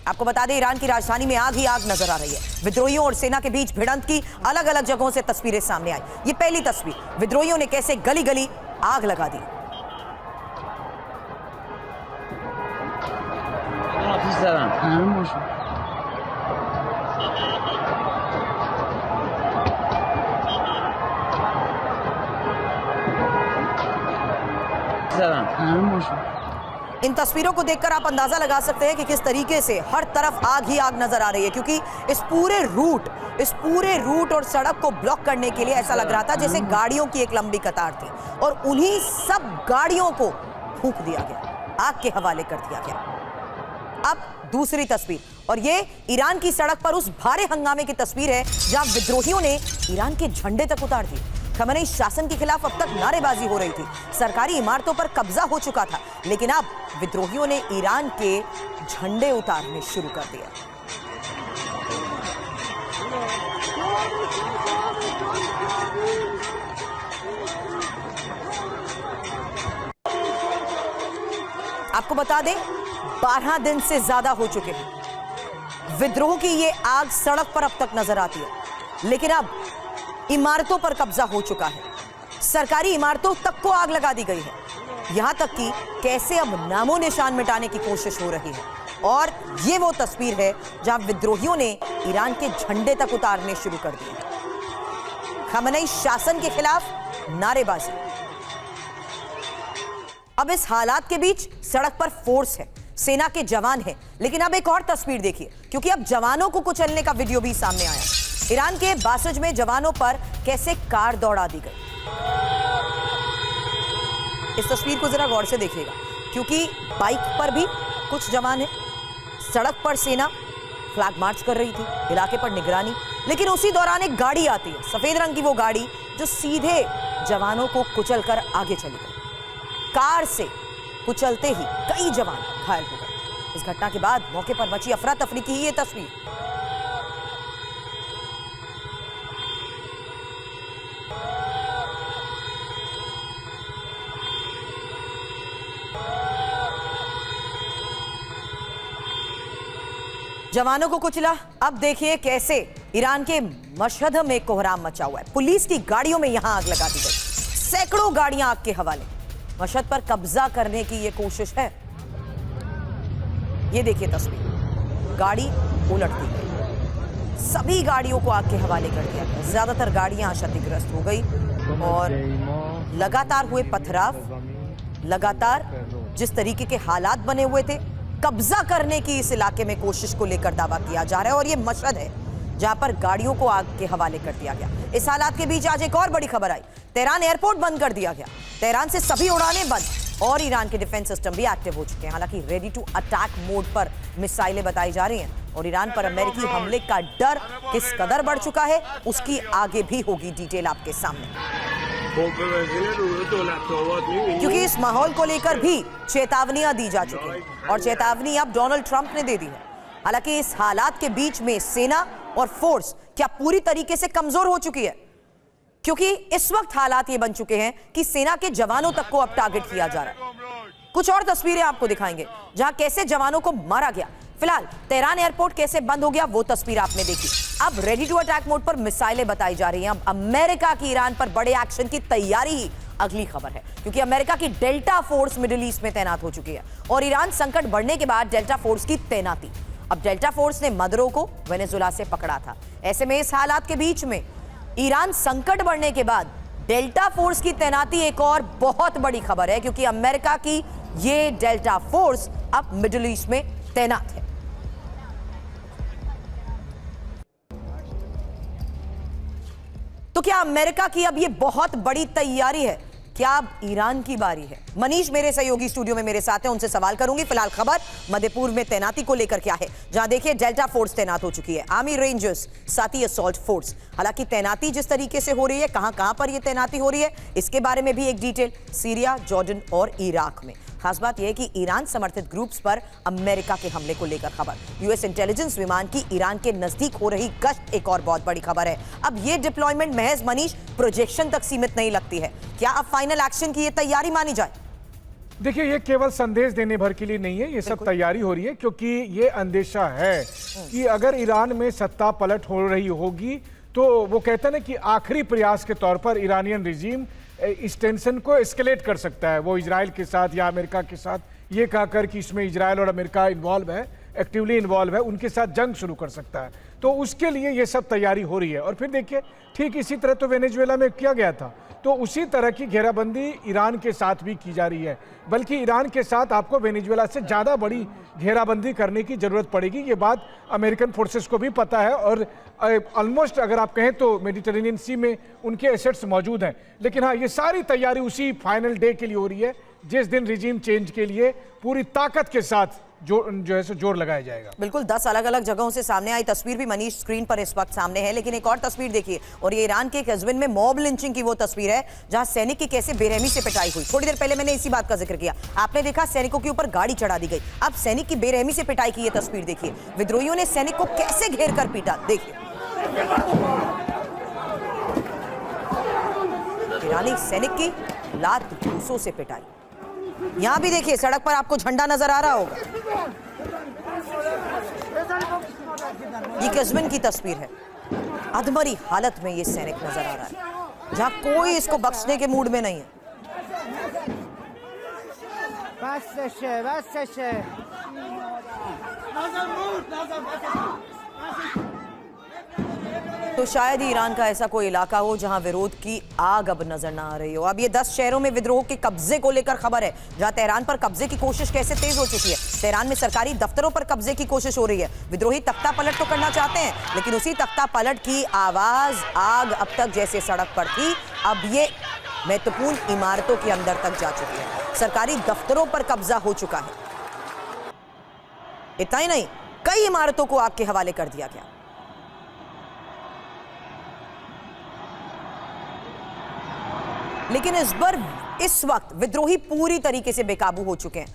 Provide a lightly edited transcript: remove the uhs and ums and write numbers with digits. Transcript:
आपको बता दें, ईरान की राजधानी में आग ही आग नजर आ रही है। विद्रोहियों और सेना के बीच भिड़ंत की अलग अलग जगहों से तस्वीरें सामने आई। ये पहली तस्वीर, विद्रोहियों ने कैसे गली गली आग लगा दी। इन तस्वीरों को देखकर आप अंदाजा लगा सकते हैं कि किस तरीके से हर तरफ आग ही आग नजर आ रही है, क्योंकि इस पूरे रूट और सड़क को ब्लॉक करने के लिए ऐसा लग रहा था जैसे गाड़ियों की एक लंबी कतार थी और उन्हीं सब गाड़ियों को फूंक दिया गया, आग के हवाले कर दिया गया। अब दूसरी तस्वीर, और ये ईरान की सड़क पर उस भारे हंगामे की तस्वीर है जहां विद्रोहियों ने ईरान के झंडे तक उतार दिए। खमेनी शासन के खिलाफ अब तक नारेबाजी हो रही थी, सरकारी इमारतों पर कब्जा हो चुका था, लेकिन अब विद्रोहियों ने ईरान के झंडे उतारने शुरू कर दिए। आपको बता दें, 12 दिन से ज्यादा हो चुके हैं। विद्रोह की ये आग सड़क पर अब तक नजर आती है, लेकिन अब इमारतों पर कब्जा हो चुका है। सरकारी इमारतों तक को आग लगा दी गई है। यहां तक कि कैसे अब नामो निशान मिटाने की कोशिश हो रही है। और ये वो तस्वीर है जहां विद्रोहियों ने ईरान के झंडे तक उतारने शुरू कर दिए। खमेनी शासन के खिलाफ नारेबाजी। अब इस हालात के बीच सड़क पर फोर्स है, सेना के जवान हैं, लेकिन अब एक और तस्वीर देखिए, क्योंकि अब जवानों को कुचलने का वीडियो भी सामने आया। ईरान के बासज में जवानों पर कैसे कार दौड़ा दी गई। इस तस्वीर को जरा गौर से देखिएगा, क्योंकि बाइक पर भी कुछ जवान हैं, सड़क पर सेना फ्लैग मार्च कर रही थी, इलाके पर निगरानी, लेकिन उसी दौरान एक गाड़ी आती है, सफेद रंग की वो गाड़ी जो सीधे जवानों को कुचलकर आगे चली गई। कार से कुचलते ही कई जवान घायल हो गए। इस घटना के बाद मौके पर मची अफरा तफरी की ये तस्वीर। जवानों को कुचला। अब देखिए कैसे ईरान के मशहद में कोहराम मचा हुआ है। पुलिस की गाड़ियों में यहां आग लगा दी गई, सैकड़ों गाड़ियां आग के हवाले। मशहद पर कब्जा करने की यह कोशिश है। ये देखिए तस्वीर, गाड़ी उलट दी गई, सभी गाड़ियों को आग के हवाले कर दिया गया। ज्यादातर गाड़ियां क्षतिग्रस्त हो गई और लगातार हुए पथराव, लगातार जिस तरीके के हालात बने हुए थे, कब्जा करने की इस इलाके में कोशिश को लेकर दावा किया जा रहा है। और ये मशहद है जहां पर गाड़ियों को आग के हवाले कर दिया गया। इस हालात के बीच आज एक और बड़ी खबर आई, तेहरान एयरपोर्ट बंद कर दिया गया। तेहरान से सभी उड़ानें बंद और ईरान के डिफेंस सिस्टम भी एक्टिव हो चुके हैं। हालांकि रेडी टू अटैक मोड पर मिसाइलें बताई जा रही हैं और ईरान पर अमेरिकी हमले का डर किस कदर बढ़ चुका है उसकी आगे भी होगी डिटेल आपके सामने, क्योंकि इस माहौल को लेकर भी चेतावनियां दी जा चुकी हैं और चेतावनी अब डोनाल्ड ट्रंप ने दे दी है। हालांकि इस हालात के बीच में सेना और फोर्स क्या पूरी तरीके से कमजोर हो चुकी है, क्योंकि इस वक्त हालात ये बन चुके हैं कि सेना के जवानों तक को अब टारगेट किया जा रहा है। कुछ और तस्वीरें आपको दिखाएंगे जहां कैसे जवानों को मारा गया। फिलहाल तेहरान एयरपोर्ट कैसे बंद हो गया वो तस्वीर आपने देखी। अब रेडी टू अटैक मोड पर मिसाइलें बताई जा रही हैं। अब अमेरिका की ईरान पर बड़े एक्शन की तैयारी ही अगली खबर है, क्योंकि अमेरिका की डेल्टा फोर्स मिडिल ईस्ट में तैनात हो चुकी है और ईरान संकट बढ़ने के बाद डेल्टा फोर्स की तैनाती। अब डेल्टा फोर्स ने मदरो को वेनेजुएला से पकड़ा था। ऐसे में इस हालात के बीच में ईरान संकट बढ़ने के बाद डेल्टा फोर्स की तैनाती एक और बहुत बड़ी खबर है, क्योंकि अमेरिका की ये डेल्टा फोर्स अब मिडिल ईस्ट में तैनात है। तो क्या अमेरिका की अब ये बहुत बड़ी तैयारी है? क्या अब ईरान की बारी है? मनीष मेरे सहयोगी स्टूडियो में मेरे साथ हैं, उनसे सवाल करूंगी। फिलहाल खबर मध्य पूर्व में तैनाती को लेकर क्या है, जहां देखिए डेल्टा फोर्स तैनात हो चुकी है, आर्मी रेंजर्स, साथ ही असॉल्ट फोर्स। हालांकि तैनाती जिस तरीके से हो रही है, कहां पर यह तैनाती हो रही है, इसके बारे में भी एक डिटेल। सीरिया, जॉर्डन और इराक में। खास बात यह है कि ईरान समर्थित ग्रुप्स पर अमेरिका के हमले को लेकर खबर। यूएस इंटेलिजेंस विमान की ईरान के नजदीक हो रही गश्त एक और बहुत बड़ी खबर है। अब यह डिप्लॉयमेंट महज मनीष प्रोजेक्शन तक सीमित नहीं लगती है। क्या अब फाइनल एक्शन की यह तैयारी मानी जाए? देखिए, ये केवल संदेश देने भर के लिए नहीं है, ये सब तैयारी हो रही है, क्योंकि ये अंदेशा है कि अगर ईरान में सत्ता पलट हो रही होगी तो वो कहते हैं ना कि आखिरी प्रयास के तौर पर ईरानियन रिजीम इस टेंशन को एस्केलेट कर सकता है। वो इजराइल के साथ या अमेरिका के साथ ये कहकर कि इसमें इजराइल और अमेरिका इन्वॉल्व है, एक्टिवली इन्वॉल्व है, उनके साथ जंग शुरू कर सकता है। तो उसके लिए ये सब तैयारी हो रही है। और फिर देखिए, ठीक इसी तरह तो वेनेजुएला में किया गया था, तो उसी तरह की घेराबंदी ईरान के साथ भी की जा रही है। बल्कि ईरान के साथ आपको वेनेजुएला से ज़्यादा बड़ी घेराबंदी करने की ज़रूरत पड़ेगी। ये बात अमेरिकन फोर्सेस को भी पता है और ऑलमोस्ट अगर आप कहें तो मेडिटेरेनियन सी में उनके एसेट्स मौजूद हैं। लेकिन हाँ, ये सारी तैयारी उसी फाइनल डे के लिए हो रही है जिस दिन रिजीम चेंज के लिए पूरी ताकत के साथ जो है सो जोर लगाया जाएगा। बिल्कुल 10 अलग अलग जगहों से सामने आई तस्वीर भी मनीष स्क्रीन पर इस वक्त सामने है, लेकिन एक और तस्वीर देखिए, और ये ईरान के कस्बिन में मॉब लिंचिंग की वो तस्वीर है जहां सैनिक की कैसे बेरहमी से पिटाई हुई। थोड़ी देर पहले मैंने इसी बात का जिक्र किया, आपने देखा सैनिकों के ऊपर गाड़ी चढ़ा दी गई। अब सैनिक की बेरहमी से पिटाई की ये तस्वीर देखिए, विद्रोहियों ने सैनिक को कैसे घेर कर पीटा। देखिए, ईरानी सैनिक की लात घूंसों से पिटाई। यहां भी देखिए, सड़क पर आपको झंडा नजर आ रहा होगा। ये कस्बिन की तस्वीर है, अधमरी हालत में ये सैनिक नजर आ रहा है जहां कोई इसको बख्शने के मूड में नहीं है। तो शायद ही ईरान का ऐसा कोई इलाका हो जहां विरोध की आग अब नजर ना आ रही हो। अब ये 10 शहरों में विद्रोह के कब्जे को लेकर खबर है, जहां तेहरान पर कब्जे की कोशिश कैसे तेज हो चुकी है। तेहरान में सरकारी दफ्तरों पर कब्जे की कोशिश हो रही है। विद्रोही तख्ता पलट तो करना चाहते हैं, लेकिन उसी तख्ता पलट की आवाज आग अब तक जैसे सड़क पर थी, अब ये महत्वपूर्ण इमारतों के अंदर तक जा चुकी है। सरकारी दफ्तरों पर कब्जा हो चुका है। इतना ही नहीं, कई इमारतों को आग के हवाले कर दिया गया। लेकिन इस वक्त विद्रोही पूरी तरीके से बेकाबू हो चुके हैं।